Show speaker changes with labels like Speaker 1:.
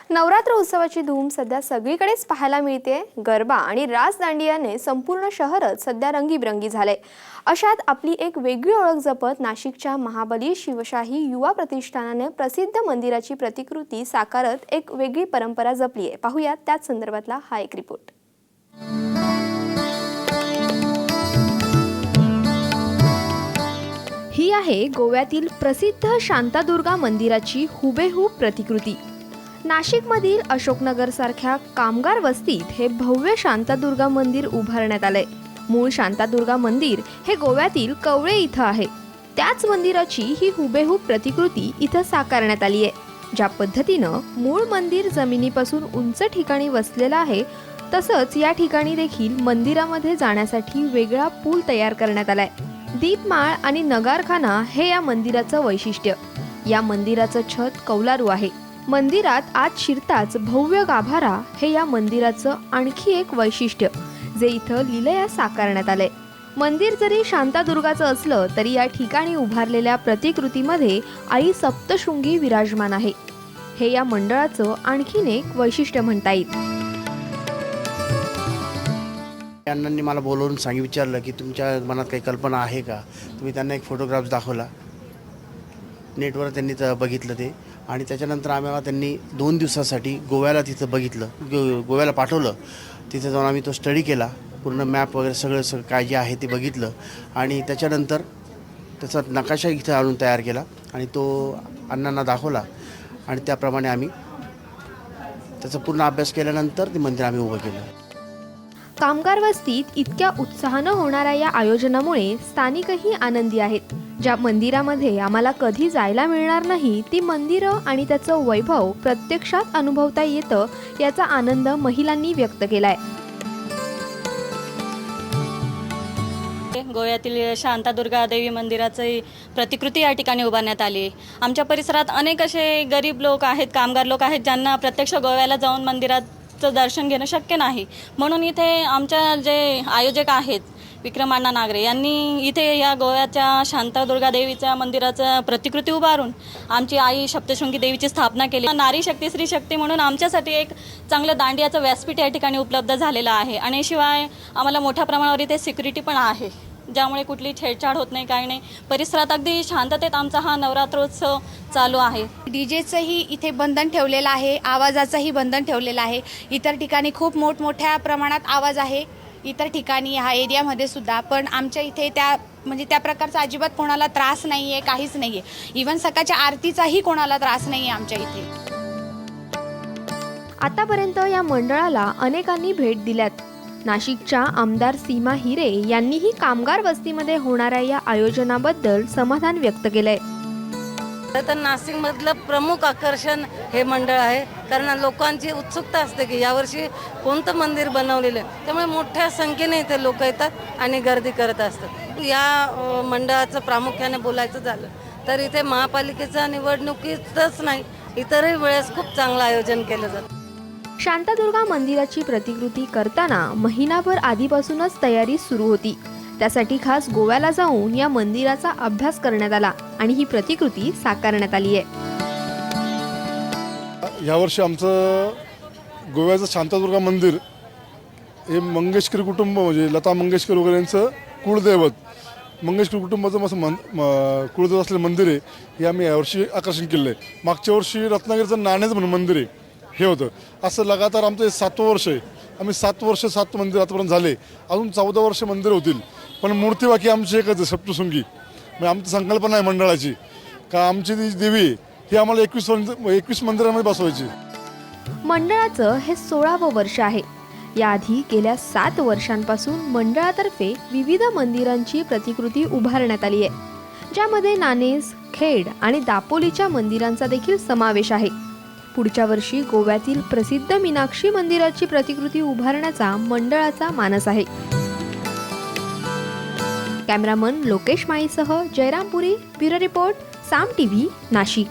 Speaker 1: नवरात्र उत्सवाची धूम सध्या सगळीकडेच पाहायला मिळते। गरबा आणि रास दांडियाने संपूर्ण शहरच सध्या रंगीबरंगी झाले। अशात आपली एक वेगळी ओळख जपत नाशिकच्या महाबली शिवशाही युवा प्रतिष्ठानाने प्रसिद्ध मंदिराची प्रतिकृती साकारत एक वेगळी परंपरा जपली आहे। पाहूयात त्याच संदर्भातला हा एक रिपोर्ट। ही आहे गोव्यातील प्रसिद्ध शांतादुर्गा मंदिराची हुबेहूब प्रतिकृती। नाशिकमधील अशोकनगर सारख्या कामगार वस्तीत हे भव्य शांतादुर्गा मंदिर उभारण्यात आले। मूळ शांतादुर्गा मंदिर हे गोव्यातील कवळे इथं आहे। त्याच मंदिराची ही हुबेहूब प्रतिकृती इथं साकारण्यात आली आहे। ज्या पद्धतीनं मूळ मंदिर जमिनीपासून उंच ठिकाणी वसलेलं आहे, तसंच या ठिकाणी देखील मंदिरामध्ये जाण्यासाठी वेगळा पूल तयार करण्यात आलाय। दीपमाळ आणि नगारखाना हे या मंदिराचं वैशिष्ट्य। या मंदिराचं छत कौलारू आहे। मंदिरात आत शिरताच भव्य गाभारा हे या मंदिराचं आणखी एक वैशिष्ट्य, जे इथं लीलया साकारण्यात आले। मंदिर जरी शांतादुर्गाचं असलं तरी या ठिकाणी उभारलेल्या प्रतिकृतीमध्ये आई सप्तशृंगी विराजमान आहे। हे या मंडळाचं आणखीन एक वैशिष्ट्य म्हणता येईल।
Speaker 2: अण्णांनी मला बोलवून विचारलं की तुमच्या मनात काही कल्पना आहे का। तुम्ही त्यांना एक फोटोग्राफ दाखवला, नेटवर त्यांनी बघितलं ते, आणि त्याच्यानंतर आम्हाला त्यांनी 2 दिवसासाठी गोव्याला तिथं बघितलं, गोव्याला पाठवलं। तिथे जाऊन आम्ही तो स्टडी केला, पूर्ण मॅप वगैरे सगळं काय जे आहे ते बघितलं, आणि त्याच्यानंतर त्याचा नकाशा इथं आणून तयार केला आणि तो अण्णांना दाखवला, आणि त्याप्रमाणे आम्ही त्याचा पूर्ण अभ्यास केल्यानंतर ते मंदिर आम्ही उभं केलं।
Speaker 1: कामगार वस्तीत इतक्या उत्साहानं होणाऱ्या या आयोजनामुळे स्थानिकही आनंदी आहेत। ज्या मंदिरामध्ये आम्हाला कधी जायला मिळणार नाही, ती मंदिरं आणि त्याचं वैभव प्रत्यक्षात अनुभवता येतं, याचा आनंद महिलांनी व्यक्त केलाय।
Speaker 3: गोव्यातील शांतादुर्गा देवी मंदिराची प्रतिकृती या ठिकाणी उभारण्यात आली। आमच्या परिसरात अनेक असे गरीब लोक आहेत, कामगार लोक आहेत, ज्यांना प्रत्यक्ष गोव्याला जाऊन मंदिरात दर्शन घेणं शक्य नाही। म्हणून इथे आमच्या जे आयोजक आहेत विक्रम अण्णा नागरे यांनी इथे या गोव्याच्या शांतादुर्गा देवीच्या मंदिराचं प्रतिकृती उभारून आमची आई सप्तशृंगी देवीची स्थापना केली। नारी शक्ती स्त्री शक्ती म्हणून आमच्यासाठी एक चांगलं दांडियाचं व्यासपीठ या ठिकाणी उपलब्ध झालेलं आहे, आणि शिवाय आम्हाला मोठ्या प्रमाणावर इथे सिक्युरिटी पण आहे, ज्यामुळे कुठली छेडछाड होत नाही, काही नाही। परिसरात अगदी शांततेत आमचा हा नवरात्रोत्सव चालू आहे।
Speaker 4: डीजेचंही इथे बंधन ठेवलेलं आहे, आवाजाचंही बंधन ठेवलेलं आहे। इतर ठिकाणी खूप मोठमोठ्या प्रमाणात आवाज आहे, इतर ठिकाणी ह्या एरियामध्ये सुद्धा, पण आमच्या इथे त्या प्रकारचा अजिबात कोणाला त्रास नाही आहे, काहीच नाही आहे। इव्हन सकाळच्या आरतीचाही कोणाला त्रास नाही आहे आमच्या इथे।
Speaker 1: आतापर्यंत या मंडळाला अनेकांनी भेट दिल्यात। नाशिकच्या आमदार सीमा हिरे यांनीही कामगार वस्तीमध्ये होणाऱ्या या आयोजनाबद्दल समाधान व्यक्त केलंय।
Speaker 5: तर नाशिकमधलं प्रमुख आकर्षण हे मंडळ आहे, कारण लोकांची उत्सुकता असते की यावर्षी कोणतं मंदिर बनवलेलं आहे, त्यामुळे मोठ्या संख्येने इथे लोक येतात आणि गर्दी करत असतात। या मंडळाचं प्रामुख्याने बोलायचं झालं तर इथे महापालिकेच्या निवडणुकीतच नाही, इतरही वेळेस खूप चांगलं आयोजन केलं जातं।
Speaker 1: शांतादुर्गा मंदिराची प्रतिकृती करताना महिनाभर आधीपासूनच तयारी सुरू होती। त्यासाठी खास गोव्याला जाऊन या मंदिराचा अभ्यास करण्यात आला आणि ही प्रतिकृती साकारण्यात आली आहे।
Speaker 6: यावर्षी आमचं गोव्याचं शांतादुर्गा मंदिर हे मंगेशकर कुटुंब, म्हणजे लता मंगेशकर वगैरे यांचं कुळदैवत, मंगेशकर कुटुंबाचं कुळदैवत असलेलं मंदिर आहे, हे आम्ही यावर्षी आकर्षण केलं आहे। मागच्या वर्षी रत्नागिरीचं नाणेच म्हणून मंदिर आहे हे होतं। असं लगातार आमचं हे 7वं वर्ष आहे। आम्ही 7 वर्ष 7 मंदिर आतापर्यंत झाले, अजून 14 वर्ष मंदिर होतील, पण मूर्ती बाकी आमची एकच आहे, सप्तशृंगी। म्हणजे आमची संकल्पना आहे मंडळाची का आमची जी देवी ही आम्हाला 21 मंदिरांमध्ये बसवायची।
Speaker 1: मंडळाचं हे 16वं वर्ष आहे। याआधी गेल्या 7 वर्षांपासून मंडळातर्फे विविध मंदिरांची प्रतिकृती उभारण्यात आली आहे, ज्यामध्ये नाणेस, खेड आणि दापोलीच्या मंदिरांचा देखील समावेश आहे। पुढच्या वर्षी गोव्यातील प्रसिद्ध मीनाक्षी मंदिराची प्रतिकृती उभारण्याचा मंडळाचा मानस आहे। कॅमेरामन लोकेश माळीसह जयराम पुरी, ब्युरो रिपोर्ट, साम टीव्ही, नाशिक।